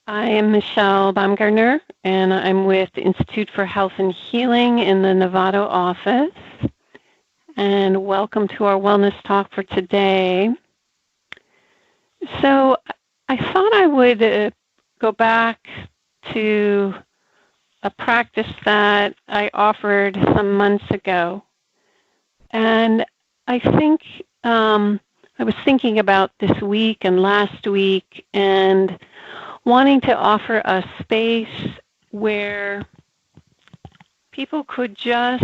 I am Michelle Baumgartner, and I'm with the Institute for Health and Healing in the Novato office. And welcome to our wellness talk for today. So I thought I would go back to a practice that I offered some months ago. And I think I was thinking about this week and last week and wanting to offer a space where people could just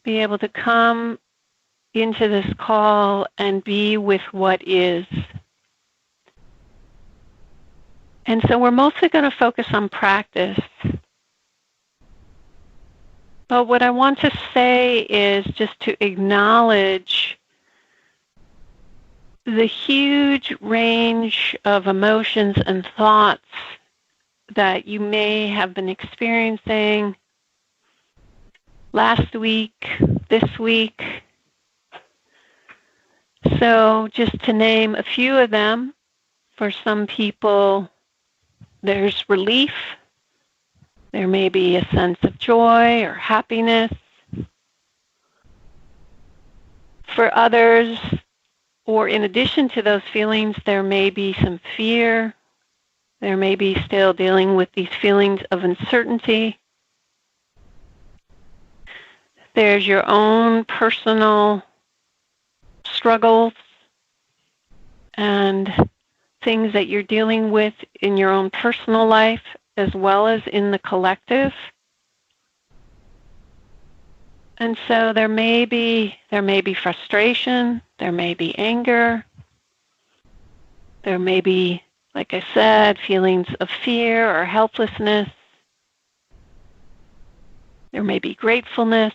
be able to come into this call and be with what is. And so we're mostly going to focus on practice. But what I want to say is just to acknowledge the huge range of emotions and thoughts that you may have been experiencing last week, this week. So just to name a few of them, for some people, there's relief. There may be a sense of joy or happiness. For others, or in addition to those feelings, there may be some fear. There may be still dealing with these feelings of uncertainty. There's your own personal struggles and things that you're dealing with in your own personal life as well as in the collective. And so there may be frustration, there may be anger, there may be, like I said, feelings of fear or helplessness. There may be gratefulness.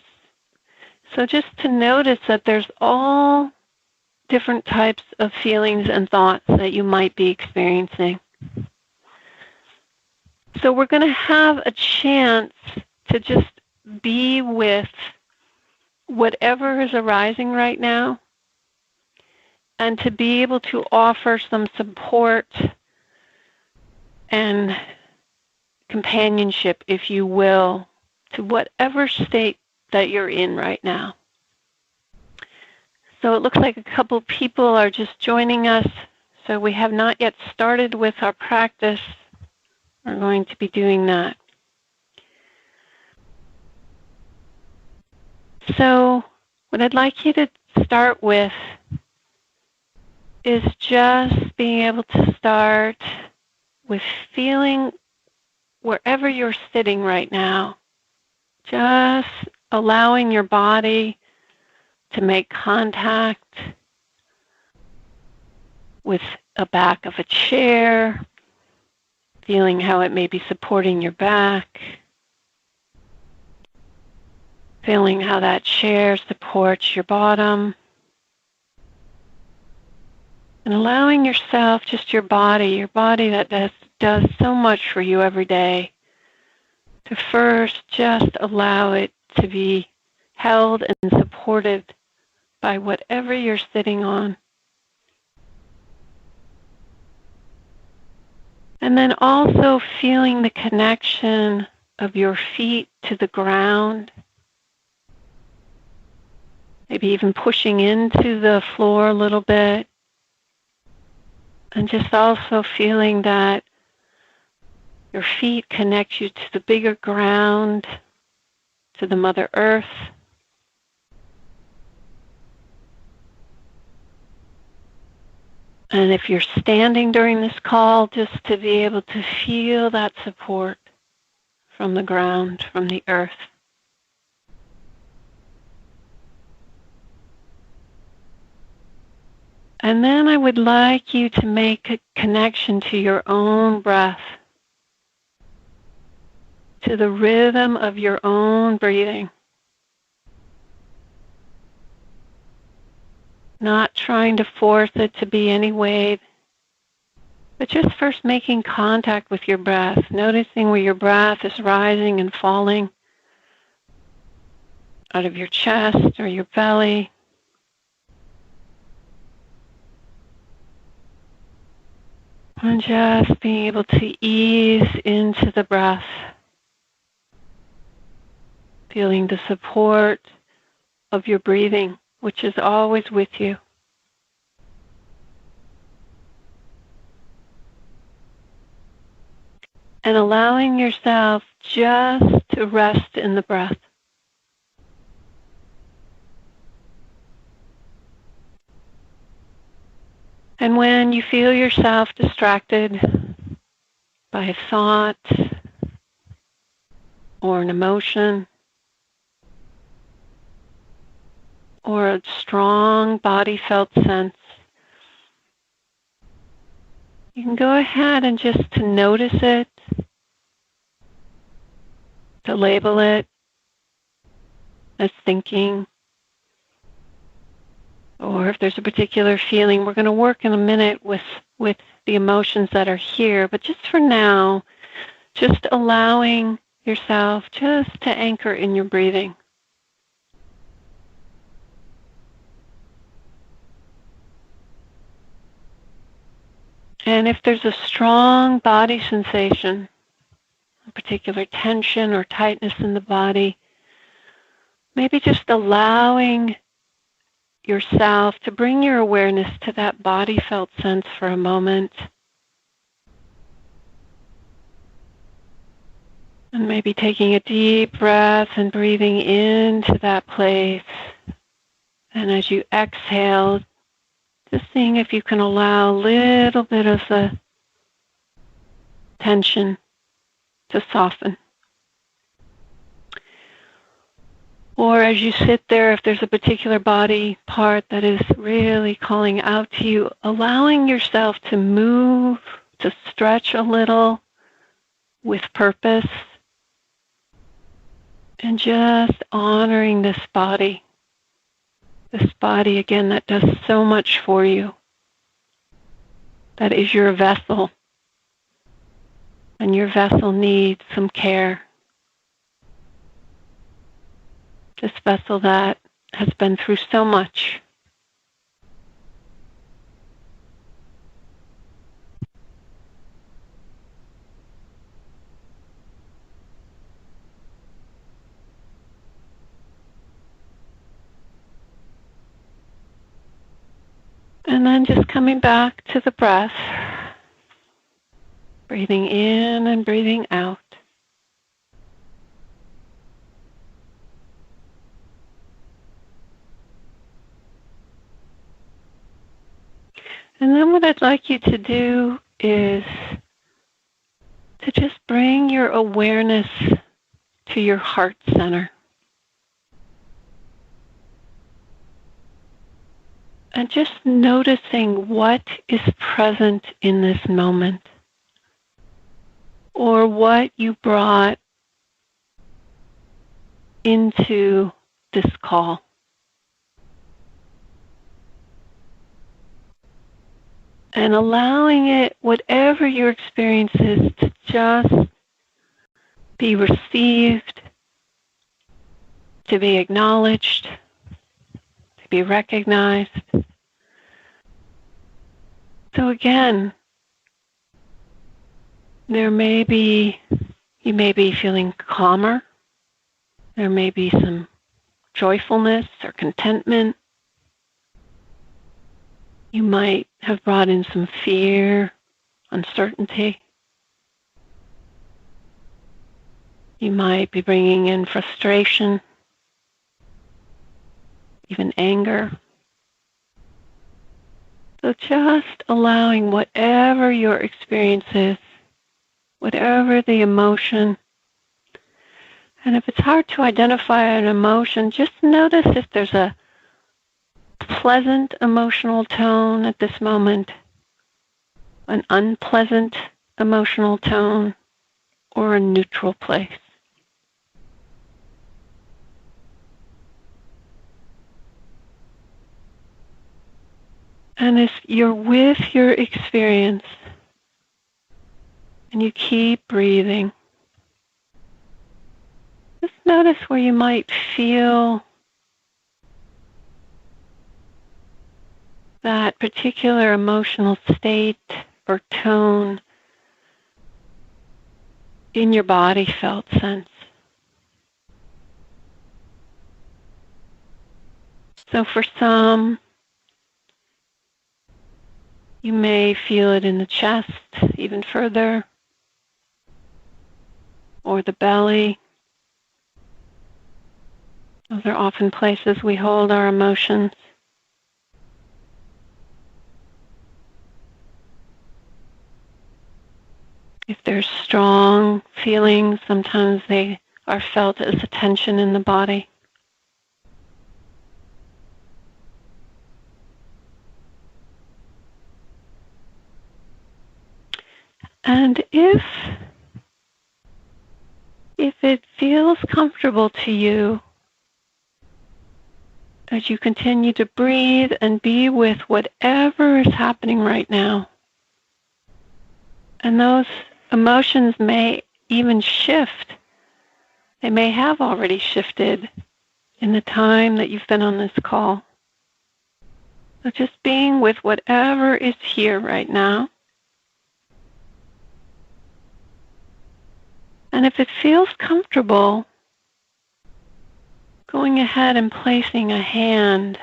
So just to notice that there's all different types of feelings and thoughts that you might be experiencing. So we're going to have a chance to just be with whatever is arising right now and to be able to offer some support and companionship, if you will, to whatever state that you're in right now. So it looks like a couple people are just joining us. So we have not yet started with our practice. We're going to be doing that. So what I'd like you to start with is just being able to start with feeling wherever you're sitting right now, just allowing your body to make contact with the back of a chair, feeling how it may be supporting your back, feeling how that chair supports your bottom, and allowing yourself, just your body that does so much for you every day, to first just allow it to be held and supported by whatever you're sitting on. And then also feeling the connection of your feet to the ground, maybe even pushing into the floor a little bit, and just also feeling that your feet connect you to the bigger ground, to the Mother Earth. And if you're standing during this call, just to be able to feel that support from the ground, from the earth. And then I would like you to make a connection to your own breath, to the rhythm of your own breathing. Not trying to force it to be any way, but just first making contact with your breath, noticing where your breath is rising and falling out of your chest or your belly. And just being able to ease into the breath, feeling the support of your breathing, which is always with you. And allowing yourself just to rest in the breath. And when you feel yourself distracted by a thought or an emotion or a strong body felt sense, you can go ahead and just to notice it, to label it as thinking, or if there's a particular feeling. We're going to work in a minute with the emotions that are here, but just for now, just allowing yourself just to anchor in your breathing. And if there's a strong body sensation, a particular tension or tightness in the body, maybe just allowing yourself to bring your awareness to that body felt sense for a moment. And maybe taking a deep breath and breathing into that place. And as you exhale, just seeing if you can allow a little bit of the tension to soften. Or as you sit there, if there's a particular body part that is really calling out to you, allowing yourself to move, to stretch a little with purpose, and just honoring this body again that does so much for you, that is your vessel, and your vessel needs some care. This vessel that has been through so much. And then just coming back to the breath, breathing in and breathing out. And then what I'd like you to do is to just bring your awareness to your heart center. And just noticing what is present in this moment, or what you brought into this call. And allowing it, whatever your experience is, to just be received, to be acknowledged, to be recognized. So again, you may be feeling calmer. There may be some joyfulness or contentment. You might have brought in some fear, uncertainty. You might be bringing in frustration, even anger. So just allowing whatever your experience is, whatever the emotion. And if it's hard to identify an emotion, just notice if there's a pleasant emotional tone at this moment, an unpleasant emotional tone, or a neutral place. And if you're with your experience and you keep breathing, just notice where you might feel that particular emotional state or tone in your body felt sense. So for some, you may feel it in the chest even further, or the belly. Those are often places we hold our emotions. If there's strong feelings, sometimes they are felt as a tension in the body. And if it feels comfortable to you, as you continue to breathe and be with whatever is happening right now, and those emotions may even shift. They may have already shifted in the time that you've been on this call. So just being with whatever is here right now. And if it feels comfortable, going ahead and placing a hand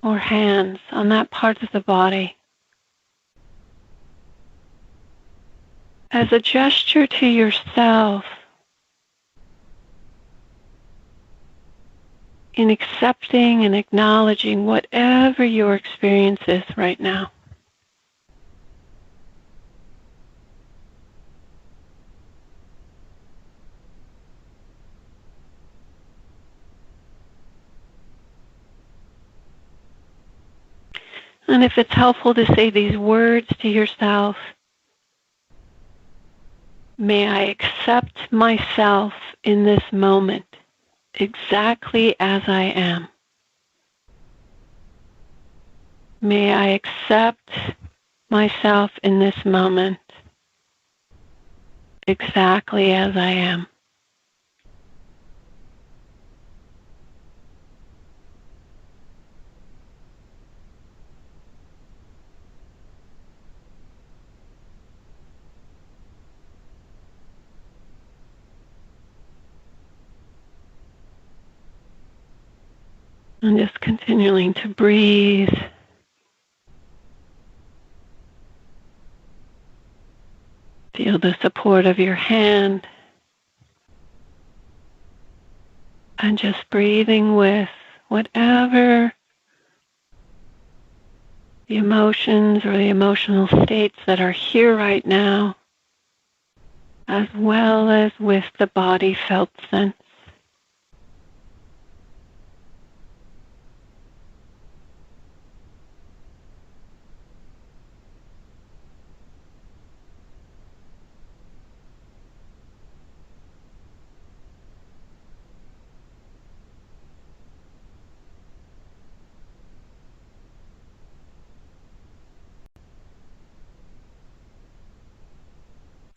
or hands on that part of the body as a gesture to yourself in accepting and acknowledging whatever your experience is right now. And if it's helpful to say these words to yourself, may I accept myself in this moment exactly as I am. May I accept myself in this moment exactly as I am. And just continuing to breathe. Feel the support of your hand. And just breathing with whatever the emotions or the emotional states that are here right now, as well as with the body felt sense.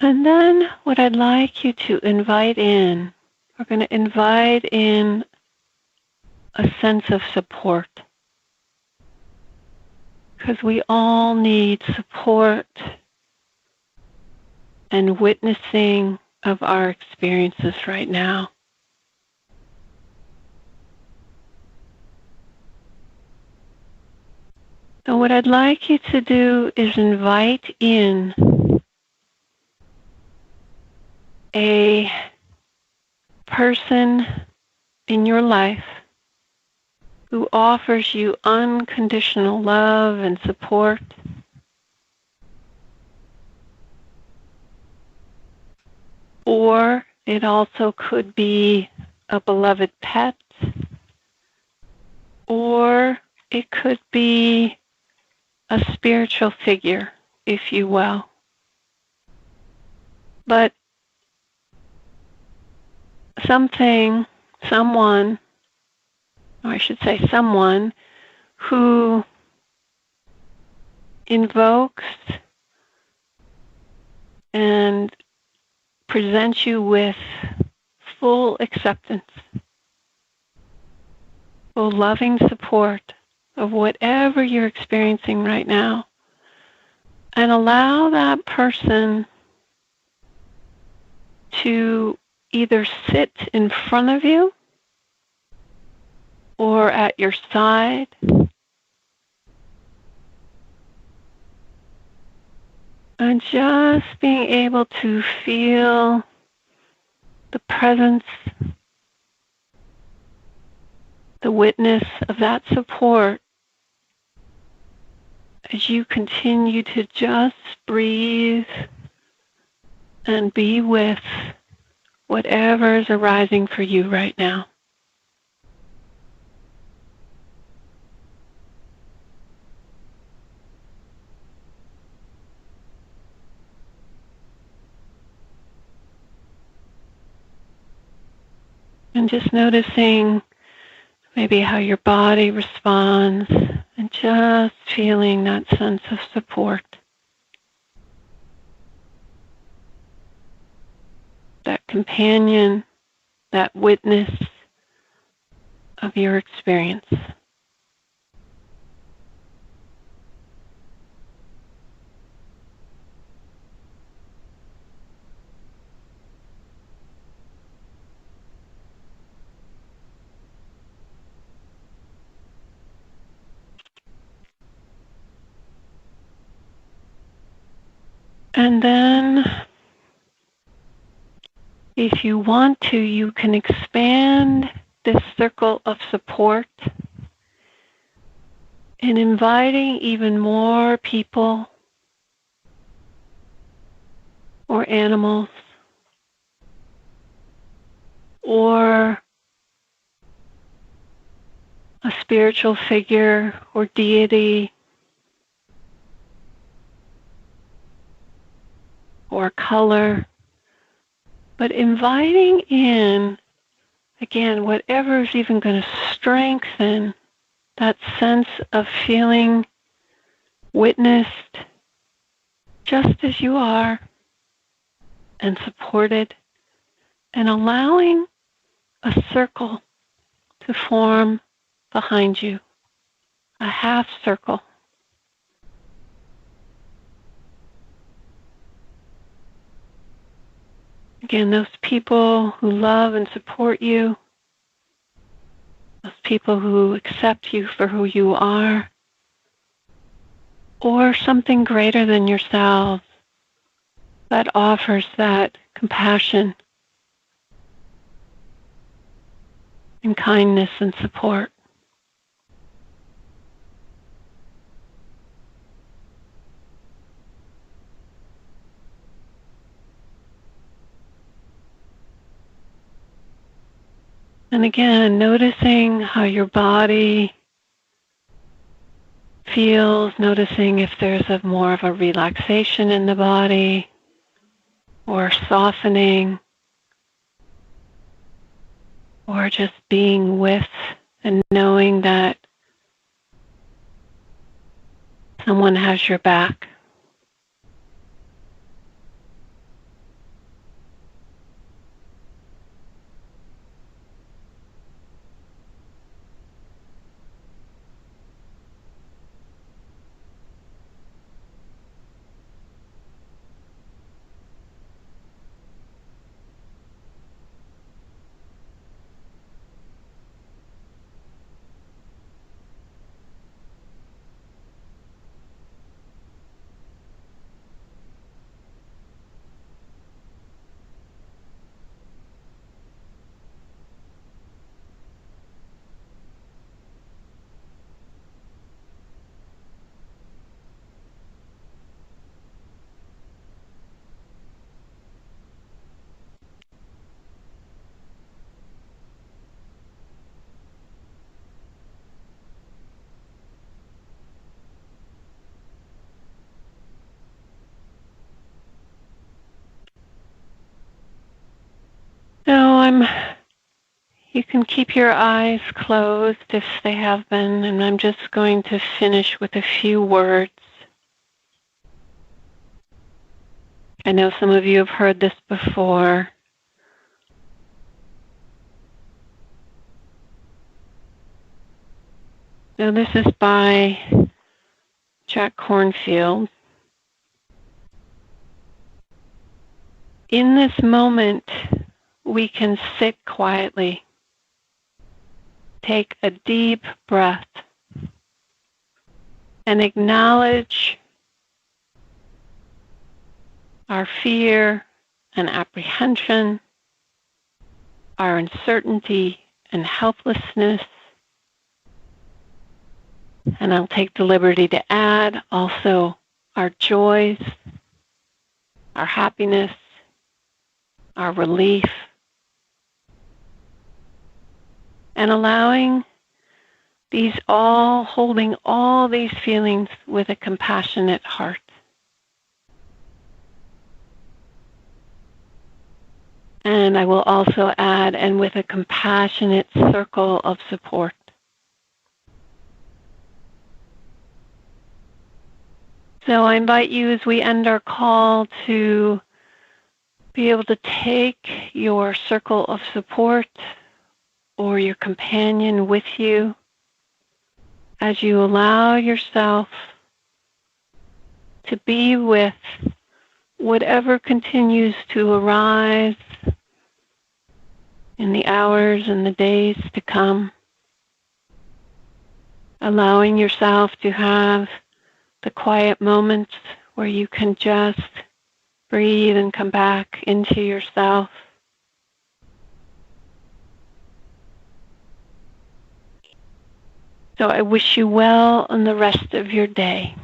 And then what I'd like you to invite in, we're going to invite in a sense of support. Because we all need support and witnessing of our experiences right now. So what I'd like you to do is invite in a person in your life who offers you unconditional love and support. Or it also could be a beloved pet, or it could be a spiritual figure, if you will. But someone who invokes and presents you with full acceptance, full loving support of whatever you're experiencing right now, and allow that person to either sit in front of you or at your side. And just being able to feel the presence, the witness of that support as you continue to just breathe and be with whatever is arising for you right now. And just noticing maybe how your body responds and just feeling that sense of support, that companion, that witness of your experience. And then, if you want to, you can expand this circle of support in inviting even more people or animals or a spiritual figure or deity or color, but inviting in, again, whatever is even going to strengthen that sense of feeling witnessed just as you are and supported, and allowing a circle to form behind you, a half circle. Again, those people who love and support you, those people who accept you for who you are, or something greater than yourselves that offers that compassion and kindness and support. And again, noticing how your body feels, noticing if there's more of a relaxation in the body or softening, or just being with and knowing that someone has your back. So you can keep your eyes closed if they have been, and I'm just going to finish with a few words. I know some of you have heard this before. Now, this is by Jack Kornfield, in this moment, we can sit quietly, take a deep breath, and acknowledge our fear and apprehension, our uncertainty and helplessness. And I'll take the liberty to add also our joys, our happiness, our relief, and holding all these feelings with a compassionate heart. And I will also add, and with a compassionate circle of support. So I invite you as we end our call to be able to take your circle of support or your companion with you as you allow yourself to be with whatever continues to arise in the hours and the days to come, allowing yourself to have the quiet moments where you can just breathe and come back into yourself. So I wish you well on the rest of your day.